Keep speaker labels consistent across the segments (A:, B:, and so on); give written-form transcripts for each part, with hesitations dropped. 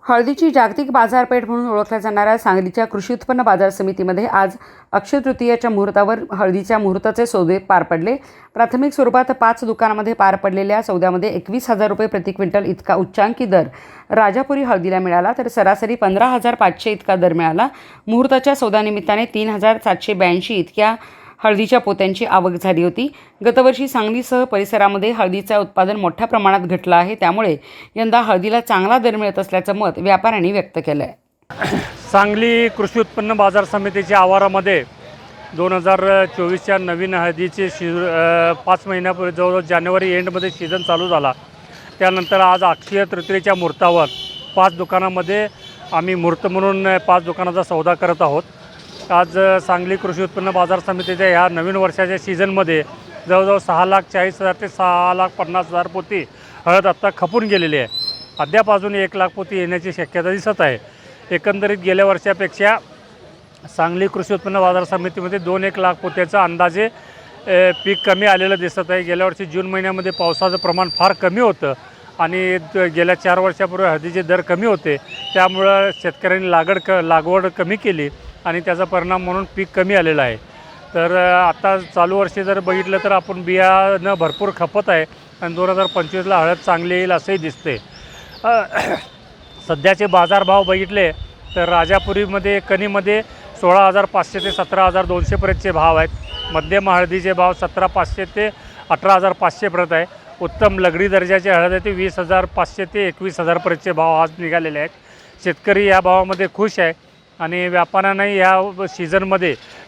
A: हळदीची जागतिक बाजारपेठ म्हणून ओळखल्या जाणाऱ्या सांगलीच्या कृषी उत्पन्न बाजार समितीमध्ये आज अक्षय तृतीयेच्या मुहूर्तावर हळदीच्या मुहूर्ताचे सौदे पार पडले। प्राथमिक स्वरूपात 5 दुकानांमध्ये पार पडलेल्या सौद्यामध्ये 21,000 रुपये प्रति क्विंटल इतका उच्चांकी दर राजापुरी हळदीला मिळाला, तर सरासरी 15,500 इतका दर मिळाला। मुहूर्ताच्या सौद्यानिमित्ताने 3,782 इतक्या हळदीच्या पोत्यांची आवक झाली होती। गतवर्षी सांगलीसह परिसरामध्ये हळदीचे उत्पादन मोठ्या प्रमाणात घटलं आहे, त्यामुळे यंदा हळदीला चांगला दर मिळत असल्याचं मत व्यापाऱ्यांनी व्यक्त केलं आहे।
B: सांगली कृषी उत्पन्न बाजार समितीच्या आवारामध्ये 2024च्या नवीन हळदीचे 5 महिन्यापूर्वी जवळजवळ जानेवारी एंडमध्ये सीझन चालू झाला। त्यानंतर आज अक्षय तृतीयेच्या मुहूर्तावर 5 दुकानांमध्ये आम्ही मुहूर्त म्हणून 5 दुकानाचा सौदा करत आहोत। आज सांगली कृषी उत्पन्न बाजार समितीच्या ह्या नवीन वर्षाच्या सीझनमध्ये जवळजवळ 6,40,000 ते 6,50,000 पोती हळद आत्ता खपून गेलेली आहे। अद्याप अजून 1,00,000 पोती येण्याची शक्यता दिसत आहे। एकंदरीत गेल्या वर्षापेक्षा सांगली कृषी उत्पन्न बाजार समितीमध्ये 2-1 लाख पोत्याचं अंदाजे पीक कमी आलेलं दिसत आहे। गेल्या वर्षी जून महिन्यामध्ये पावसाचं प्रमाण फार कमी होतं आणि गेल्या 4 वर्षापूर्वी हळदीचे दर कमी होते, त्यामुळं शेतकऱ्यांनी लागवड कमी केली आणि त्याचा परिणाम म्हणून पीक कमी आलेलं आहे। तर आता चालू वर्षी जर बघितलं तर आपण बियाणं भरपूर खपत आहे आणि 2025ला हळद चांगली येईल असंही दिसते। सध्याचे बाजारभाव बघितले तर राजापुरीमध्ये कणीमध्ये 16,500 ते 17,200 पर्यंतचे भाव आहेत। मध्यम हळदीचे भाव 17,500 ते 18,500 पर्यंत आहे। उत्तम लगडी दर्जाचे हळद आहे ते 20,500 ते 21,000 पर्यंतचे भाव आज निघालेले आहेत। शेतकरी या भावामध्ये खुश आहे आणि व्यापाऱ्यांनाही या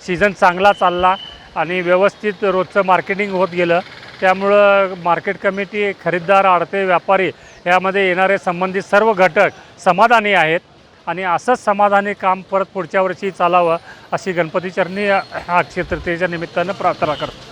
B: सीझन चांगला चालला आणि व्यवस्थित रोजचं मार्केटिंग होत गेलं, त्यामुळं मार्केट कमिटी, खरेदीदार, आडते व्यापारी यामध्ये येणारे संबंधित सर्व घटक समाधानी आहेत आणि असंच समाधानी काम परत पुढच्या वर्षी चालावं अशी गणपतीचरणी अक्षय तृतीयेच्या निमित्तानं प्रार्थना करतो।